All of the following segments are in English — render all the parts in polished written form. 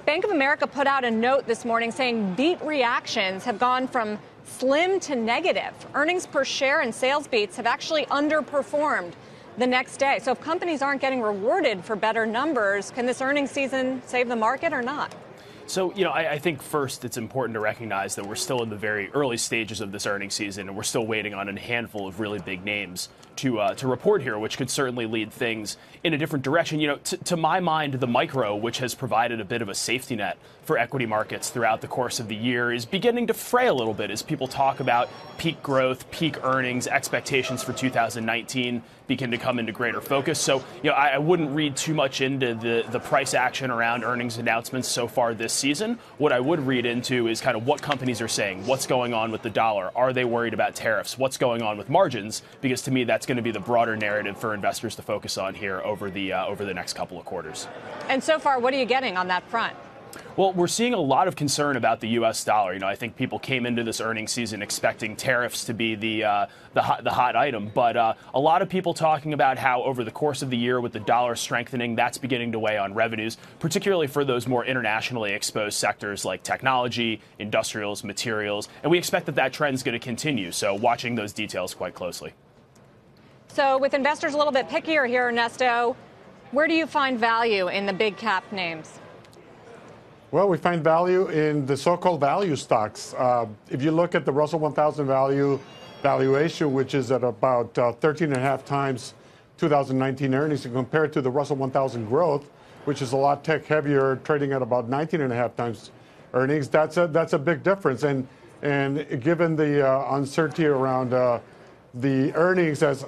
Bank of America put out a note this morning saying beat reactions have gone from slim to negative. Earnings per share and sales beats have actually underperformed the next day. So if companies aren't getting rewarded for better numbers, can this earnings season save the market or not? So, I think first it's important to recognize that we're still in the very early stages of this earnings season, and we're still waiting on a handful of really big names to report here, which could certainly lead things in a different direction. To my mind, the micro, which has provided a bit of a safety net for equity markets throughout the course of the year, is beginning to fray a little bit as people talk about peak growth, peak earnings, expectations for 2019 begin to come into greater focus. So, I wouldn't read too much into the price action around earnings announcements so far this season. What I would read into is kind of what companies are saying, what's going on with the dollar, are they worried about tariffs, what's going on with margins, because to me that's going to be the broader narrative for investors to focus on here over the next couple of quarters. And so far, what are you getting on that front? Well, we're seeing a lot of concern about the U.S. dollar. I think people came into this earnings season expecting tariffs to be the hot item. But a lot of people talking about how over the course of the year with the dollar strengthening, that's beginning to weigh on revenues, particularly for those more internationally exposed sectors like technology, industrials, materials. And we expect that trend is going to continue. So watching those details quite closely. So with investors a little bit pickier here, Ernesto, where do you find value in the big cap names? Well, we find value in the so-called value stocks. If you look at the Russell 1000 valuation, which is at about 13.5 times 2019 earnings, and compare it to the Russell 1000 growth, which is a lot tech heavier, trading at about 19.5 times earnings, that's a big difference. And given the uncertainty around the earnings, as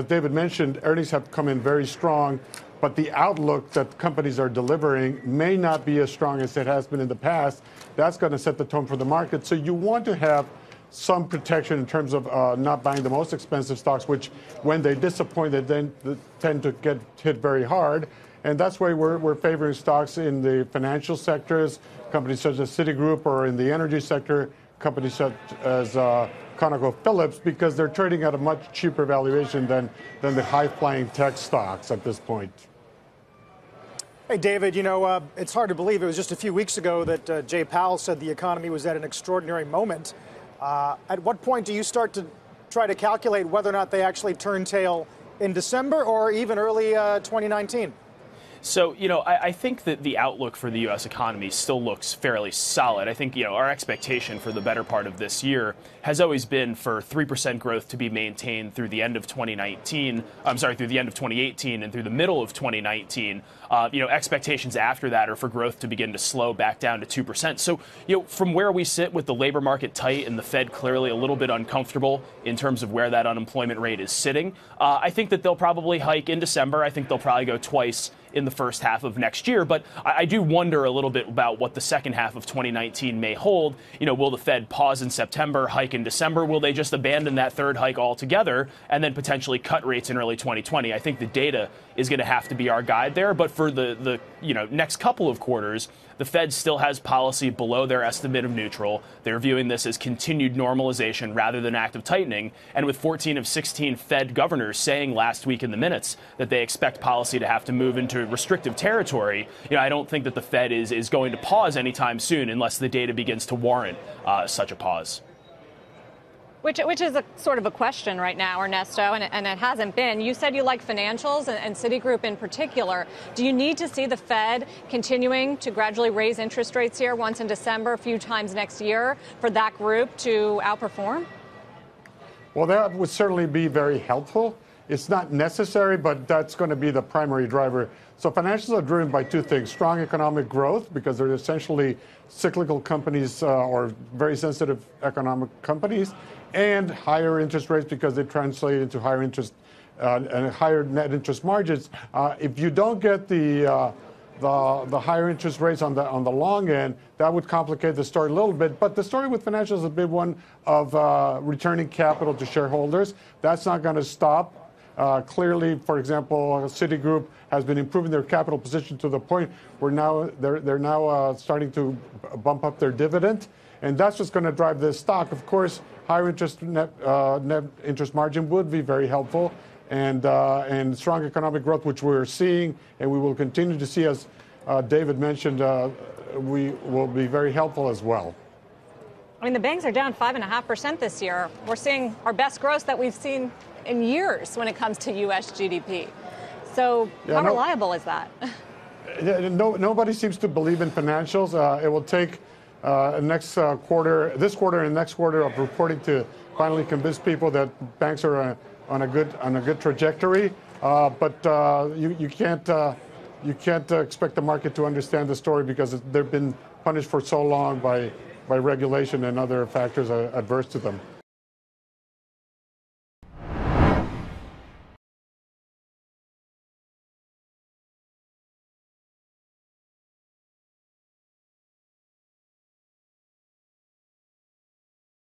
David mentioned, earnings have come in very strong. But the outlook that companies are delivering may not be as strong as it has been in the past. That's going to set the tone for the market. So you want to have some protection in terms of not buying the most expensive stocks, which when they disappoint, they then tend to get hit very hard. And that's why we're favoring stocks in the financial sectors, companies such as Citigroup, or in the energy sector, companies such as ConocoPhillips, because they're trading at a much cheaper valuation than the high-flying tech stocks at this point. Hey, David, it's hard to believe it was just a few weeks ago that Jay Powell said the economy was at an extraordinary moment. At what point do you start to try to calculate whether or not they actually turn tail in December or even early 2019? So, I think that the outlook for the U.S. economy still looks fairly solid. I think, our expectation for the better part of this year has always been for 3% growth to be maintained through the end of 2018 and through the middle of 2019. Expectations after that are for growth to begin to slow back down to 2%. So, from where we sit with the labor market tight and the Fed clearly a little bit uncomfortable in terms of where that unemployment rate is sitting, I think that they'll probably hike in December. I think they'll probably go twice in the first half of next year. But I do wonder a little bit about what the second half of 2019 may hold. Will the Fed pause in September, hike in December? Will they just abandon that third hike altogether and then potentially cut rates in early 2020? I think the data is going to have to be our guide there. But for the next couple of quarters, the Fed still has policy below their estimate of neutral. They're viewing this as continued normalization rather than active tightening. And with 14 of 16 Fed governors saying last week in the minutes that they expect policy to have to move into restrictive territory, I don't think that the Fed is going to pause anytime soon unless the data begins to warrant such a pause. Which is a sort of a question right now, Ernesto, and it hasn't been. You said you like financials and Citigroup in particular. Do you need to see the Fed continuing to gradually raise interest rates here once in December, a few times next year, for that group to outperform? Well, that would certainly be very helpful. It's not necessary, but that's going to be the primary driver. So financials are driven by two things: strong economic growth, because they're essentially cyclical companies or very sensitive economic companies, and higher interest rates because they translate into higher interest and higher net interest margins. If you don't get the higher interest rates on the long end, that would complicate the story a little bit. But the story with financials is a big one of returning capital to shareholders. That's not going to stop. Clearly, for example, Citigroup has been improving their capital position to the point where they're now starting to bump up their dividend, and that's what's going to drive this stock. Of course, higher net interest margin would be very helpful, and strong economic growth, which we're seeing and we will continue to see as David mentioned, we will be very helpful as well. I mean, the banks are down 5.5% this year. We're seeing our best growth that we've seen in years when it comes to U.S. GDP. So how reliable is that? Nobody seems to believe in financials. It will take this quarter and next quarter of reporting to finally convince people that banks are on a good trajectory. But you can't expect the market to understand the story because they've been punished for so long by regulation and other factors adverse to them.